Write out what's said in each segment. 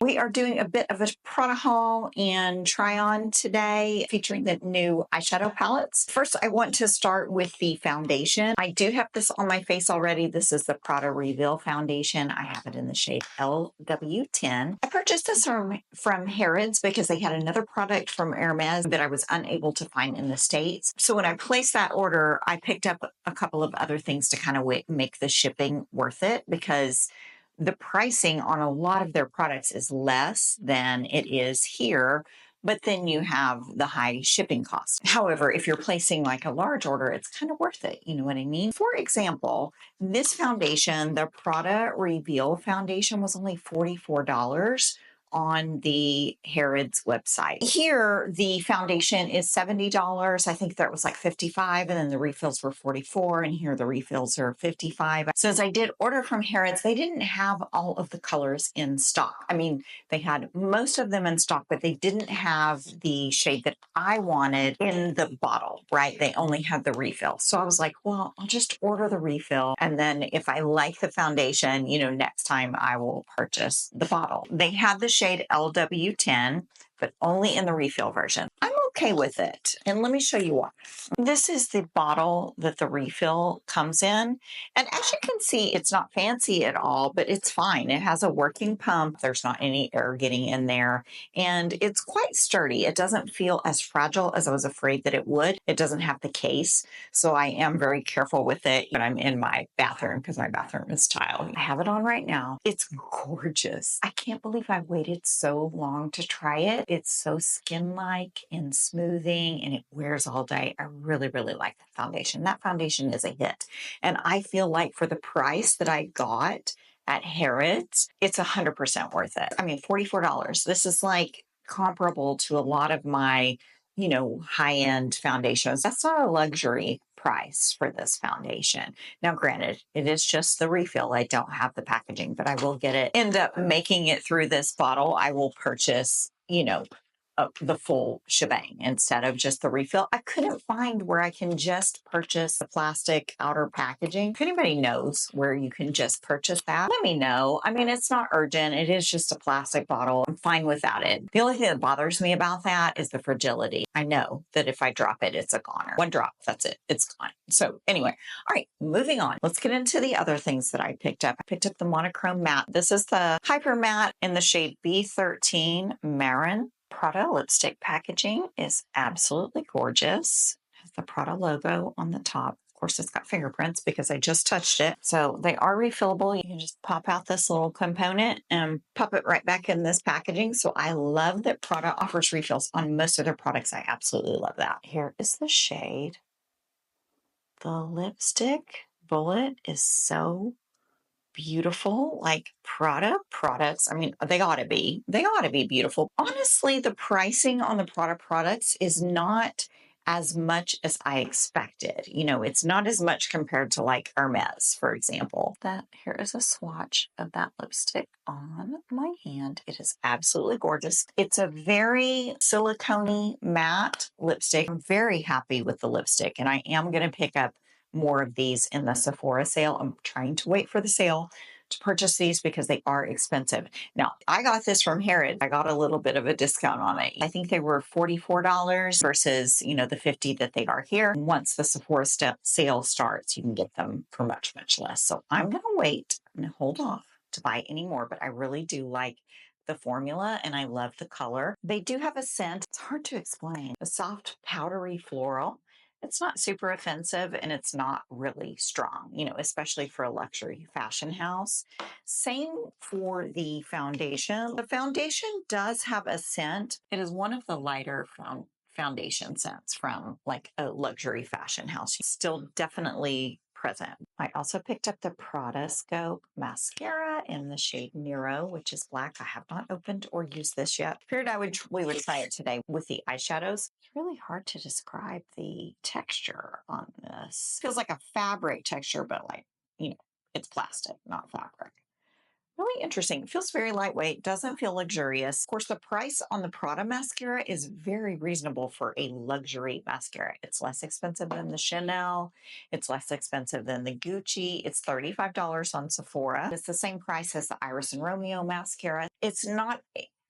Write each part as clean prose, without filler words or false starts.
We are doing a bit of a Prada haul and try on today featuring the new eyeshadow palettes. First, I want to start with the foundation. I do have this on my face already. This is the Prada Reveal foundation. I have it in the shade LW10. I purchased this from Harrods because they had another product from Hermes that I was unable to find in the States. So when I placed that order, I picked up a couple of other things to kind of make the shipping worth it, because the pricing on a lot of their products is less than it is here, but then you have the high shipping costs. However, if you're placing like a large order, it's kind of worth it. You know what I mean? For example, this foundation, the Prada Reveal foundation, was only $44 on the Harrods website. Here, the foundation is $70. I think that was like $55, and then the refills were $44, and here the refills are $55. Since I did order from Harrods, they didn't have all of the colors in stock. I mean, they had most of them in stock, but they didn't have the shade that I wanted in the bottle, right? They only had the refill. So I was like, well, I'll just order the refill, and then if I like the foundation, next time I will purchase the bottle. They had the shade LW10, but only in the refill version. I'm okay with it, and let me show you why. This is the bottle that the refill comes in, and as you can see, it's not fancy at all, but it's fine. It has a working pump. There's not any air getting in there, and it's quite sturdy. It doesn't feel as fragile as I was afraid that it would. It doesn't have the case, so I am very careful with it when I'm in my bathroom, because my bathroom is tile. I have it on right now. It's gorgeous. I can't believe I waited so long to try it. It's so skin-like and smoothing, and it wears all day. I really, really like that foundation. That foundation is a hit. And I feel like for the price that I got at Harrods, it's 100% worth it. I mean, $44. This is like comparable to a lot of my, high-end foundations. That's not a luxury price for this foundation. Now, granted, it is just the refill. I don't have the packaging, but I will get it. End up making it through this bottle. I will purchase, the full shebang instead of just the refill. I couldn't find where I can just purchase the plastic outer packaging. If anybody knows where you can just purchase that, let me know. I mean, it's not urgent. It is just a plastic bottle. I'm fine without it. The only thing that bothers me about that is the fragility. I know that if I drop it, it's a goner. One drop, that's it. It's gone. So anyway, all right, moving on. Let's get into the other things that I picked up. I picked up the Monochrome matte. This is the Hyper Matte in the shade B13 Marron. Prada lipstick packaging is absolutely gorgeous. It has the Prada logo on the top. Of course, it's got fingerprints because I just touched it. So they are refillable. You can just pop out this little component and pop it right back in this packaging. So I love that Prada offers refills on most of their products. I absolutely love that. Here is the shade. The lipstick bullet is so beautiful. Like Prada products, I mean, they ought to be beautiful. Honestly, the pricing on the Prada products is not as much as I expected. It's not as much compared to like Hermes, for example. Here is a swatch of that lipstick on my hand. It is absolutely gorgeous. It's a very silicone matte lipstick. I'm very happy with the lipstick, and I am going to pick up more of these in the Sephora sale. I'm trying to wait for the sale to purchase these because they are expensive. Now, I got this from Harrods. I got a little bit of a discount on it. I think they were $44 versus, the $50 that they are here. Once the Sephora sale starts, you can get them for much, much less. So I'm going to wait and hold off to buy any more, but I really do like the formula and I love the color. They do have a scent. It's hard to explain. A soft, powdery floral. It's not super offensive, and it's not really strong, especially for a luxury fashion house. Same for the foundation. The foundation does have a scent. It is one of the lighter foundation scents from like a luxury fashion house. Still definitely present. I also picked up the Pradascope mascara in the shade Nero, which is black. I have not opened or used this yet. Figured we would try it today with the eyeshadows. It's really hard to describe the texture on this. Feels like a fabric texture, but like, it's plastic, not fabric. Really interesting. It feels very lightweight, doesn't feel luxurious. Of course, the price on the Prada mascara is very reasonable for a luxury mascara. It's less expensive than the Chanel. It's less expensive than the Gucci. It's $35 on Sephora. It's the same price as the Iris and Romeo mascara. It's not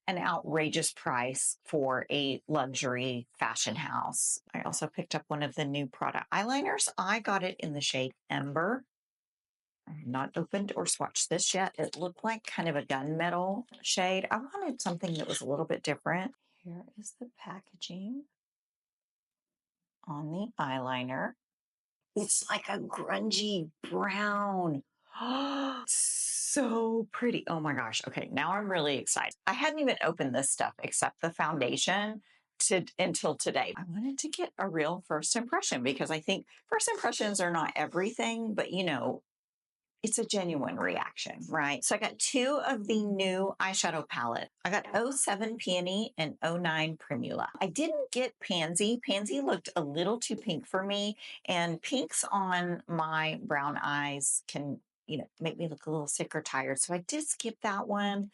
an outrageous price for a luxury fashion house. I also picked up one of the new Prada eyeliners. I got it in the shade Ember. I have not opened or swatched this yet. It looked like kind of a gunmetal shade. I wanted something that was a little bit different. Here is the packaging on the eyeliner. It's like a grungy brown. So pretty. Oh my gosh. Okay, now I'm really excited. I hadn't even opened this stuff except the foundation until today. I wanted to get a real first impression because I think first impressions are not everything, but you know, it's a genuine reaction, right? So I got two of the new eyeshadow palette. I got '07 Peony and '09 Primula. I didn't get Pansy. Pansy looked a little too pink for me, and pinks on my brown eyes can, you know, make me look a little sick or tired. So I did skip that one.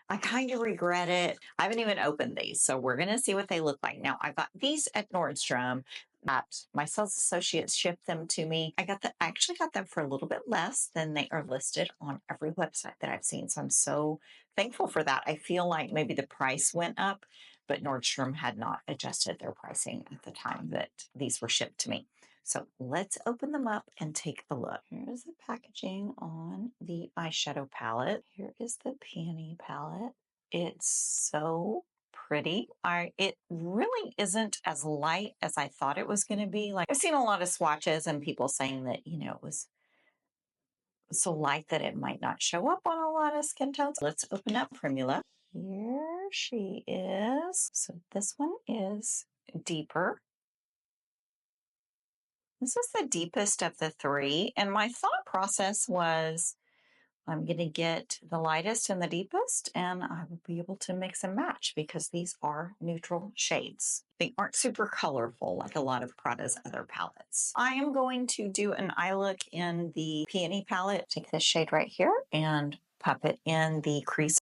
I kind of regret it. I haven't even opened these, so we're going to see what they look like. Now, I got these at Nordstrom. My sales associates shipped them to me. I actually got them for a little bit less than they are listed on every website that I've seen. So I'm so thankful for that. I feel like maybe the price went up, but Nordstrom had not adjusted their pricing at the time that these were shipped to me. So let's open them up and take a look. Here is the packaging on the eyeshadow palette. Here is the Peony palette. It's so pretty. It really isn't as light as I thought it was going to be. Like I've seen a lot of swatches and people saying that, you know, it was so light that it might not show up on a lot of skin tones. Let's open up Primula. Here she is. So this one is deeper. This is the deepest of the three. And my thought process was I'm going to get the lightest and the deepest, and I will be able to mix and match because these are neutral shades. They aren't super colorful like a lot of Prada's other palettes. I am going to do an eye look in the Peony palette. Take this shade right here and pop it in the crease.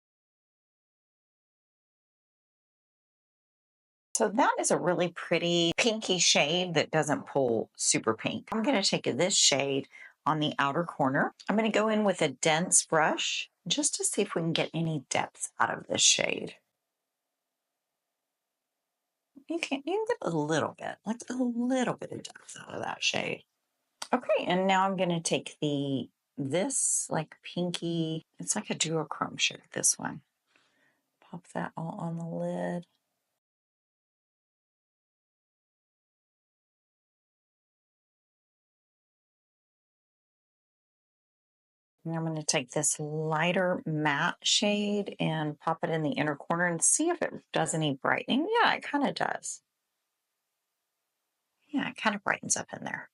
So that is a really pretty pinky shade that doesn't pull super pink. I'm going to take this shade on the outer corner. I'm going to go in with a dense brush just to see if we can get any depth out of this shade. You can get a little bit, like a little bit of depth out of that shade. Okay, and now I'm going to take this like pinky, it's like a duochrome shade, this one. Pop that all on the lid. And I'm going to take this lighter matte shade and pop it in the inner corner and see if it does any brightening. Yeah, it kind of does. Yeah, it kind of brightens up in there.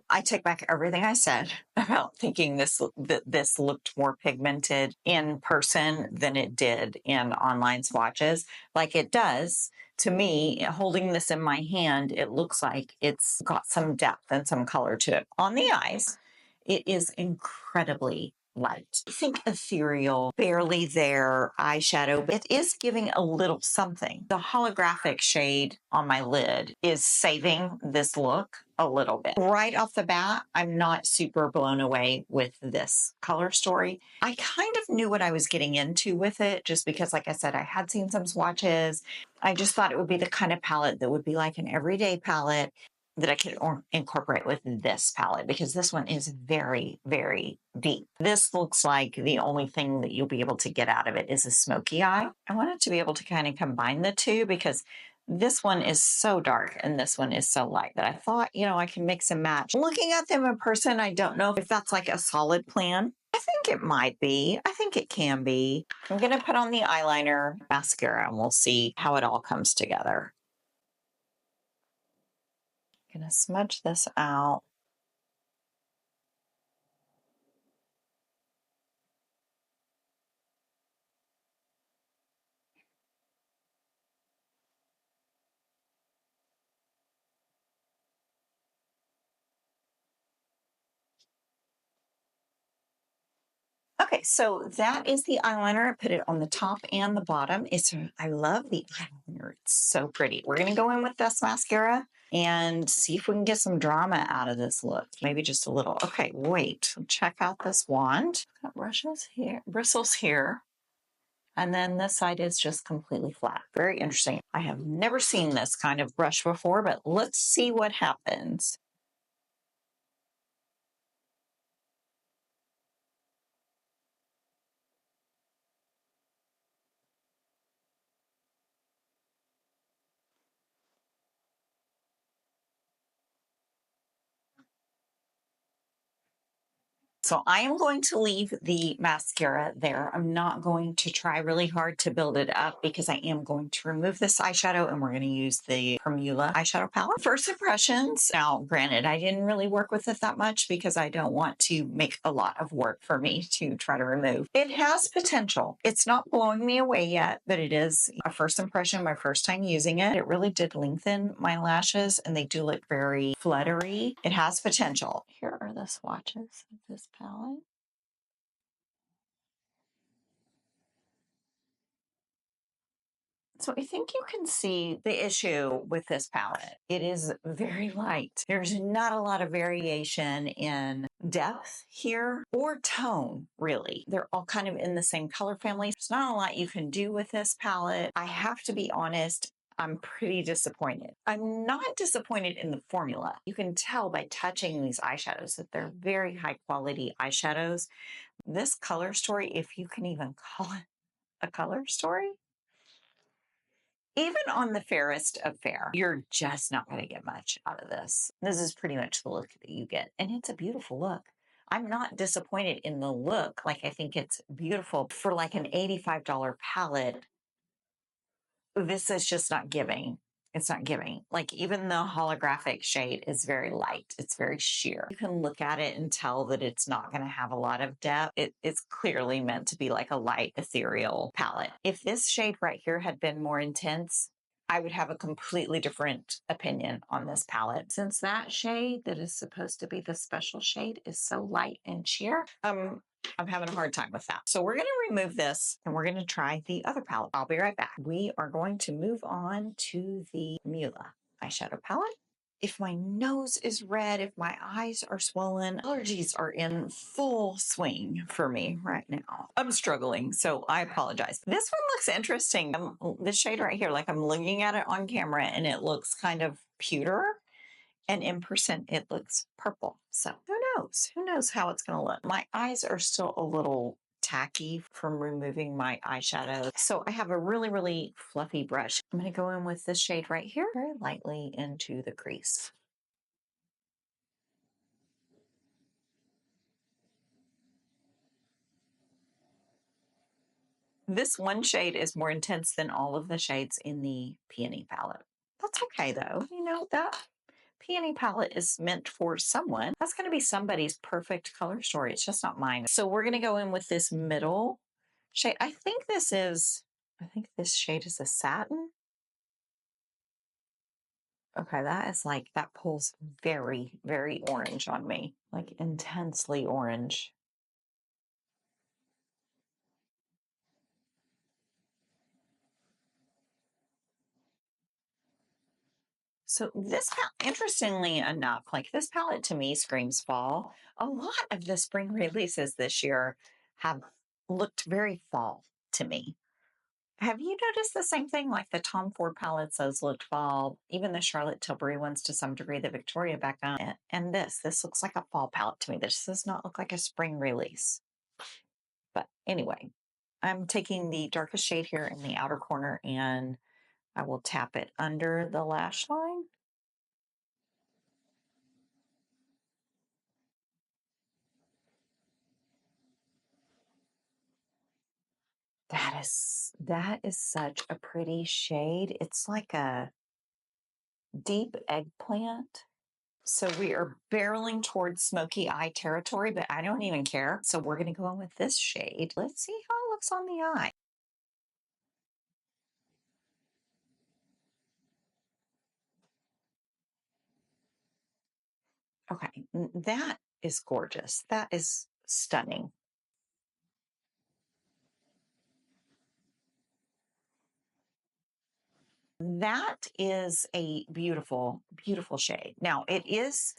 I take back everything I said about thinking this looked more pigmented in person than it did in online swatches. Like it does. To me, holding this in my hand, it looks like it's got some depth and some color to it. On the eyes, it is incredibly light. I think ethereal, barely there eyeshadow, but it is giving a little something. The holographic shade on my lid is saving this look a little bit. Right off the bat, I'm not super blown away with this color story. I kind of knew what I was getting into with it just because, like I said, I had seen some swatches. I just thought it would be the kind of palette that would be like an everyday palette that I could incorporate with this palette because this one is very, very deep. This looks like the only thing that you'll be able to get out of it is a smoky eye. I wanted to be able to kind of combine the two because this one is so dark and this one is so light that I thought, you know, I can mix and match. Looking at them in person, I don't know if that's like a solid plan. I think it might be. I think it can be. I'm going to put on the eyeliner, mascara, and we'll see how it all comes together. Gonna smudge this out. so that is the eyeliner. I put it on the top and the bottom. I love the eyeliner. It's so pretty. We're going to go in with this mascara and see if we can get some drama out of this look. Maybe just a little. Okay, wait. Check out this wand. Got bristles here. And then this side is just completely flat. Very interesting. I have never seen this kind of brush before, but let's see what happens. So I am going to leave the mascara there. I'm not going to try really hard to build it up because I am going to remove this eyeshadow and we're going to use the Primula eyeshadow palette. First impressions. Now, granted, I didn't really work with it that much because I don't want to make a lot of work for me to try to remove. It has potential. It's not blowing me away yet, but it is a first impression, my first time using it. It really did lengthen my lashes and they do look very fluttery. It has potential. Here are the swatches of this palette. So I think you can see the issue with this palette. It is very light. There's not a lot of variation in depth here or tone, really. They're all kind of in the same color family. There's not a lot you can do with this palette. I have to be honest, I'm pretty disappointed. I'm not disappointed in the formula. You can tell by touching these eyeshadows that they're very high quality eyeshadows. This color story, if you can even call it a color story, even on the fairest of fair, you're just not going to get much out of this. This is pretty much the look that you get. And it's a beautiful look. I'm not disappointed in the look. Like, I think it's beautiful. For like an $85 palette, this is just not giving. It's not giving. Like, even the holographic shade is very light. It's very sheer. You can look at it and tell that it's not going to have a lot of depth. It's clearly meant to be like a light, ethereal palette. If this shade right here had been more intense, I would have a completely different opinion on this palette. Since that shade that is supposed to be the special shade is so light and sheer, I'm having a hard time with that. So we're going to remove this and we're going to try the other palette. I'll be right back. We are going to move on to the Mula eyeshadow palette. If my nose is red, if my eyes are swollen, allergies are in full swing for me right now. I'm struggling, so I apologize. This one looks interesting. This shade right here, like I'm looking at it on camera and it looks kind of pewter. And in person, it looks purple. So who knows? Who knows how it's going to look? My eyes are still a little tacky from removing my eyeshadow. So I have a really, really fluffy brush. I'm going to go in with this shade right here, very lightly into the crease. This one shade is more intense than all of the shades in the Peony palette. That's okay though. You know, that Peony palette is meant for someone. That's going to be somebody's perfect color story. It's just not mine. So we're going to go in with this middle shade. I think this shade is a satin. Okay, that pulls very, very orange on me, like intensely orange. So this interestingly enough, like this palette to me screams fall. A lot of the spring releases this year have looked very fall to me. Have you noticed the same thing? Like the Tom Ford palettes, those looked fall. Even the Charlotte Tilbury ones to some degree, the Victoria Beckham. And this looks like a fall palette to me. This does not look like a spring release. But anyway, I'm taking the darkest shade here in the outer corner and I will tap it under the lash line. That is such a pretty shade. It's like a deep eggplant. So we are barreling towards smoky eye territory, but I don't even care. So we're going to go in with this shade. Let's see how it looks on the eye. Okay, that is gorgeous. That is stunning. That is a beautiful, beautiful shade. Now it is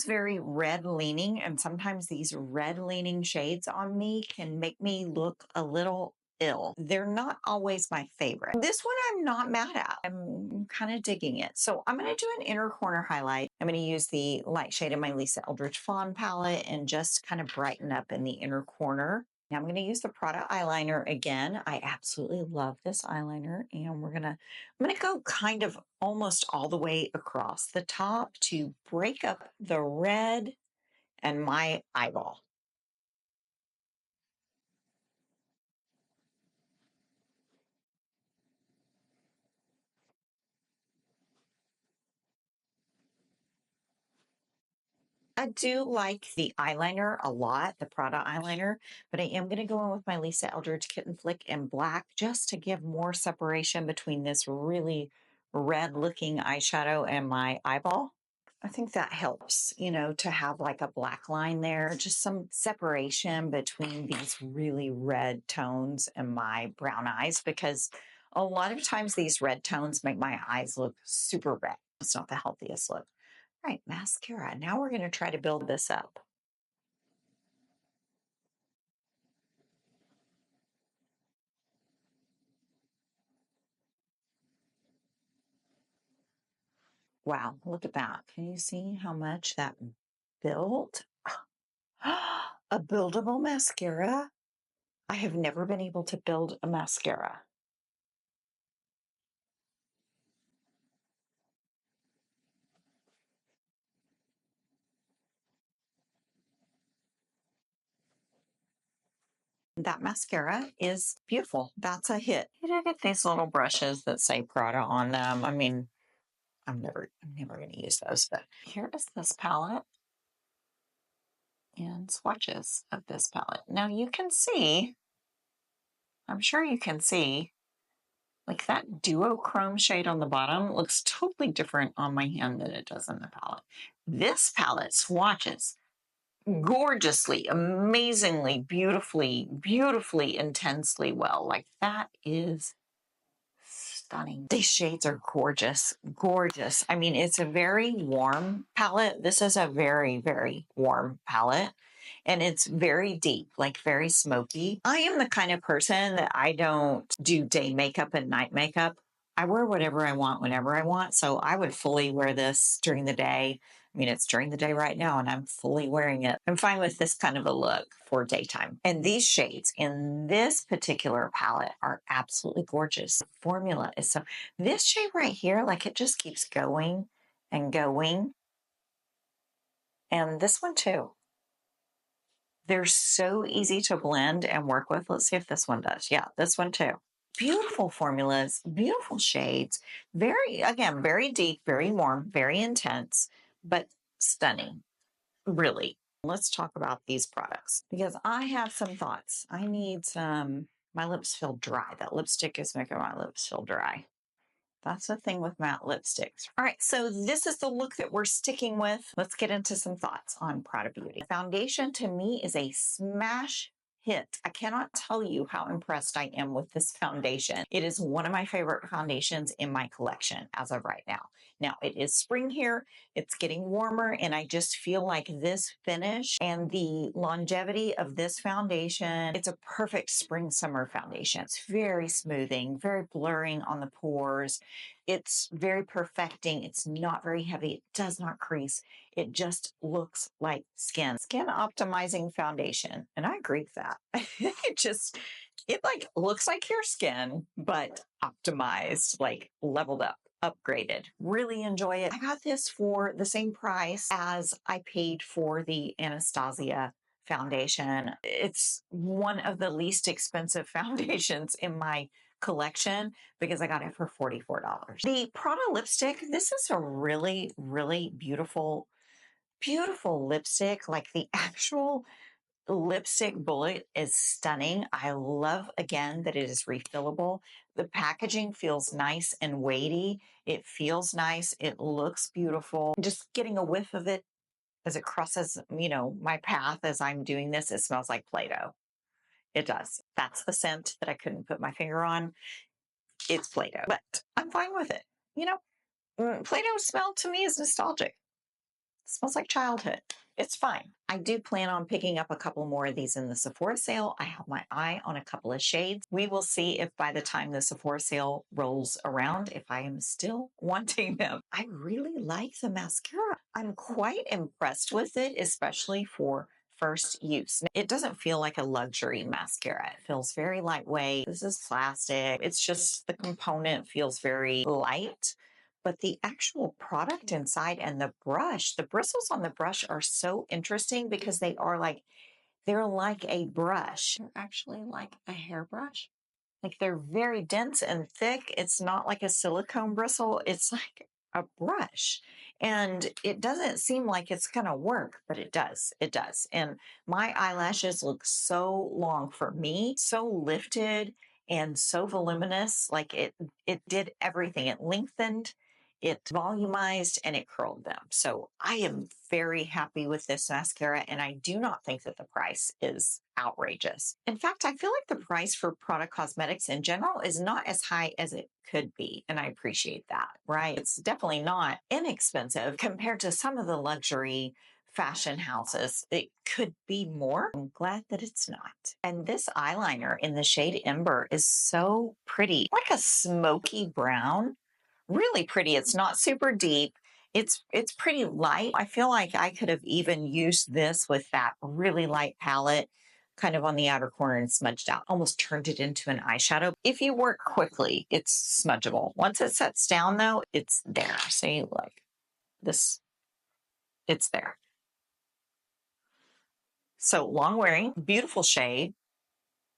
very red leaning, and sometimes these red leaning shades on me can make me look a little ill. They're not always my favorite. This one I'm not mad at. I'm kind of digging it. So I'm going to do an inner corner highlight. I'm going to use the light shade of my Lisa Eldridge Fawn palette and just kind of brighten up in the inner corner. Now I'm going to use the Prada eyeliner again. I absolutely love this eyeliner, and I'm going to go kind of almost all the way across the top to break up the red and my eyeball. I do like the eyeliner a lot, the Prada eyeliner, but I am going to go in with my Lisa Eldridge Kitten Flick in black just to give more separation between this really red looking eyeshadow and my eyeball. I think that helps, to have like a black line there, just some separation between these really red tones and my brown eyes, because a lot of times these red tones make my eyes look super red. It's not the healthiest look. All right, mascara. Now we're going to try to build this up. Wow, look at that. Can you see how much that built? A buildable mascara? I have never been able to build a mascara. That mascara is beautiful. That's a hit. You get these little brushes that say Prada on them. I mean, I'm never going to use those, but here is this palette and swatches of this palette. Now you can see, I'm sure you can see, like that duochrome shade on the bottom looks totally different on my hand than it does in the palette. This palette swatches gorgeously, amazingly, beautifully, beautifully, intensely well. Like that is stunning. These shades are gorgeous, gorgeous. I mean, it's a very warm palette. This is a very, very warm palette. And it's very deep, like very smoky. I am the kind of person that I don't do day makeup and night makeup. I wear whatever I want whenever I want. So I would fully wear this during the day. I mean, it's during the day right now and I'm fully wearing it. I'm fine with this kind of a look for daytime. And these shades in this particular palette are absolutely gorgeous. The formula is so, this shade right here, like it just keeps going and going. And this one too. They're so easy to blend and work with. Let's see if this one does. Yeah, this one too. Beautiful formulas, beautiful shades. Again, very deep, very warm, very intense, but stunning, really. Let's talk about these products because I have some thoughts. I need my lips feel dry. That lipstick is making my lips feel dry. That's the thing with matte lipsticks. All right, so this is the look that we're sticking with. Let's get into some thoughts on Prada Beauty. Foundation to me is a smash hit. I cannot tell you how impressed I am with this foundation. It is one of my favorite foundations in my collection as of right now. Now, it is spring here. It's getting warmer, and I just feel like this finish and the longevity of this foundation, it's a perfect spring-summer foundation. It's very smoothing, very blurring on the pores. It's very perfecting. It's not very heavy. It does not crease. It just looks like skin. Skin optimizing foundation. And I agree with that. It like looks like your skin, but optimized, like leveled up, upgraded. Really enjoy it. I got this for the same price as I paid for the Anastasia foundation. It's one of the least expensive foundations in my collection because I got it for $44. The Prada lipstick, this is a really, really beautiful, beautiful lipstick. Like the actual lipstick bullet is stunning. I love, again, that it is refillable. The packaging feels nice and weighty. It feels nice. It looks beautiful. Just getting a whiff of it as it crosses, my path as I'm doing this, it smells like Play-Doh. It does. That's the scent that I couldn't put my finger on. it's Play-Doh, but I'm fine with it. You know, Play-Doh smell to me is nostalgic. It smells like childhood. It's fine. I do plan on picking up a couple more of these in the Sephora sale. I have my eye on a couple of shades. We will see if by the time the Sephora sale rolls around, if I am still wanting them. I really like the mascara. I'm quite impressed with it, especially for first use. It doesn't feel like a luxury mascara. It feels very lightweight. This is plastic. It's just the component feels very light. But the actual product inside and the brush, the bristles on the brush are so interesting because they're like a brush. They're actually like a hairbrush. Like they're very dense and thick. It's not like a silicone bristle. It's like a brush. And it doesn't seem like it's going to work, but it does. It does. And my eyelashes look so long for me, so lifted and so voluminous. Like it did everything. It lengthened, it volumized, and it curled them. So I am very happy with this mascara, and I do not think that the price is outrageous. In fact, I feel like the price for Prada cosmetics in general is not as high as it could be, and I appreciate that, right? It's definitely not inexpensive compared to some of the luxury fashion houses. It could be more. I'm glad that it's not. And this eyeliner in the shade Ember is so pretty, like a smoky brown. Really pretty. It's not super deep. It's pretty light. I feel like I could have even used this with that really light palette kind of on the outer corner and smudged out. Almost turned it into an eyeshadow. If you work quickly, it's smudgeable. Once it sets down though, it's there. See, like this, it's there. So long wearing, beautiful shade.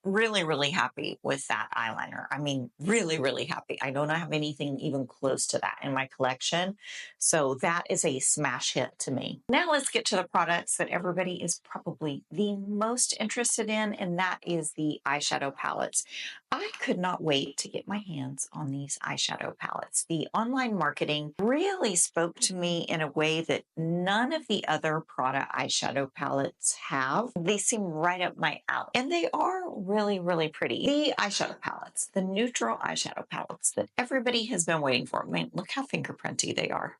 Really, really happy with that eyeliner. I mean, really, really happy. I don't have anything even close to that in my collection. So that is a smash hit to me. Now let's get to the products that everybody is probably the most interested in, and that is the eyeshadow palettes. I could not wait to get my hands on these eyeshadow palettes. The online marketing really spoke to me in a way that none of the other Prada eyeshadow palettes have. They seem right up my alley, and they are really, really pretty. The eyeshadow palettes, the neutral eyeshadow palettes that everybody has been waiting for. I mean, look how fingerprinty they are.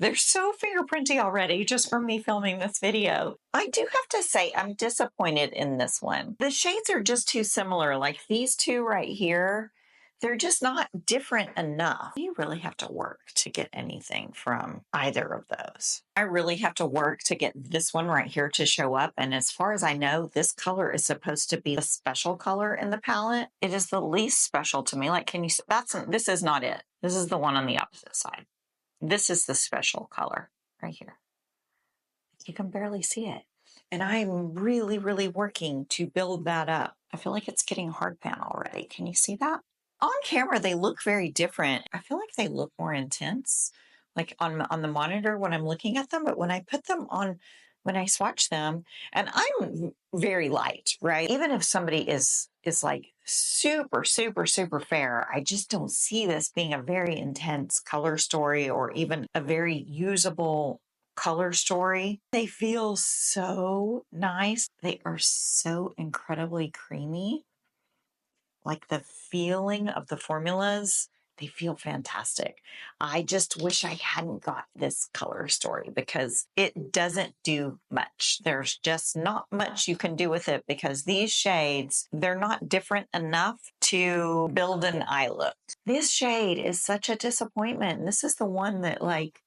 They're so fingerprinty already just from me filming this video. I do have to say I'm disappointed in this one. The shades are just too similar. Like these two right here, they're just not different enough. You really have to work to get anything from either of those. I really have to work to get this one right here to show up. And as far as I know, this color is supposed to be the special color in the palette. It is the least special to me. Like, can you, this is not it. This is the one on the opposite side. This is the special color right here. You can barely see it. And I'm really, really working to build that up. I feel like it's getting hard pan already. Can you see that? On camera, they look very different. I feel like they look more intense, like on the monitor when I'm looking at them. But when I put them on, when I swatch them, and I'm very light, right? Even if somebody is like super, super, super fair, I just don't see this being a very intense color story or even a very usable color story. They feel so nice. They are so incredibly creamy. Like the feeling of the formulas, they feel fantastic. I just wish I hadn't got this color story because it doesn't do much. There's just not much you can do with it because these shades, they're not different enough to build an eye look. This shade is such a disappointment. This is the one that like,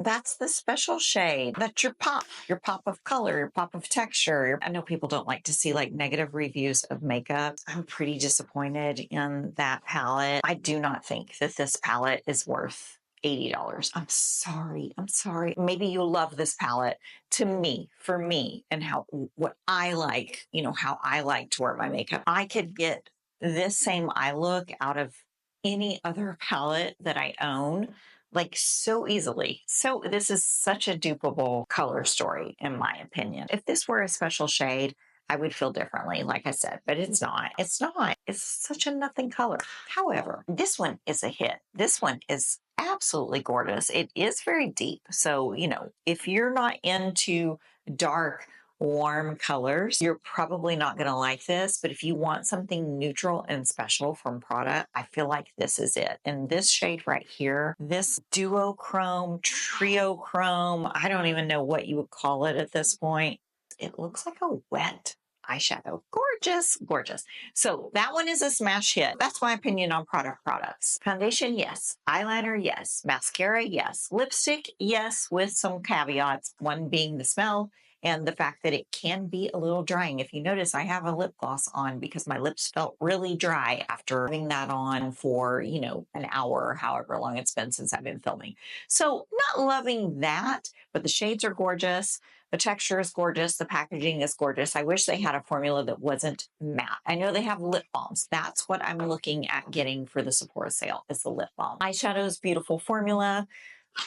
that's the special shade. That's your pop of color, your pop of texture. I know people don't like to see like negative reviews of makeup. I'm pretty disappointed in that palette. I do not think that this palette is worth $80. I'm sorry. I'm sorry. Maybe you love this palette. To me, for me, and what I like, you know, how I like to wear my makeup. I could get this same eye look out of any other palette that I own like so easily. So this is such a dupable color story, in my opinion. If this were a special shade, I would feel differently, like I said, but it's not. It's not. It's such a nothing color. However, this one is a hit. This one is absolutely gorgeous. It is very deep. So, you know, if you're not into dark warm colors. You're probably not going to like this, but if you want something neutral and special from Prada, I feel like this is it. And this shade right here, this duochrome, triochrome, I don't even know what you would call it at this point. It looks like a wet eyeshadow. Gorgeous, gorgeous. So that one is a smash hit. That's my opinion on Prada products. Foundation, yes. Eyeliner, yes. Mascara, yes. Lipstick, yes, with some caveats. One being the smell and the fact that it can be a little drying. If you notice, I have a lip gloss on because my lips felt really dry after having that on for, an hour or however long it's been since I've been filming. So not loving that, but the shades are gorgeous. The texture is gorgeous. The packaging is gorgeous. I wish they had a formula that wasn't matte. I know they have lip balms. That's what I'm looking at getting for the Sephora sale is the lip balm. Eyeshadow's beautiful formula.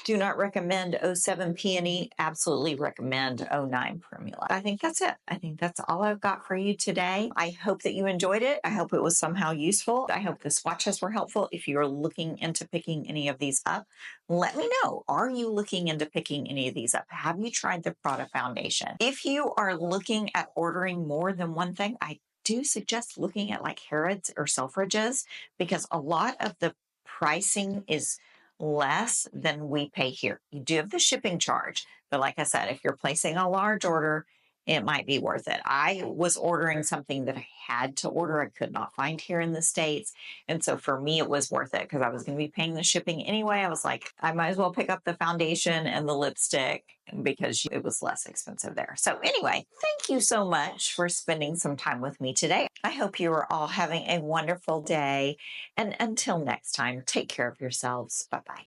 Do not recommend 07 Peony. Absolutely recommend 09 Primula. I think that's it. I think that's all I've got for you today. I hope that you enjoyed it. I hope it was somehow useful. I hope the swatches were helpful. If you're looking into picking any of these up, let me know. Are you looking into picking any of these up? Have you tried the Prada foundation? If you are looking at ordering more than one thing, I do suggest looking at like Harrods or Selfridges because a lot of the pricing is less than we pay here. You do have the shipping charge, but like I said, if you're placing a large order, it might be worth it. I was ordering something that I had to order. I could not find here in the States. And so for me, it was worth it because I was going to be paying the shipping anyway. I was like, I might as well pick up the foundation and the lipstick because it was less expensive there. So anyway, thank you so much for spending some time with me today. I hope you are all having a wonderful day. And until next time, take care of yourselves. Bye-bye.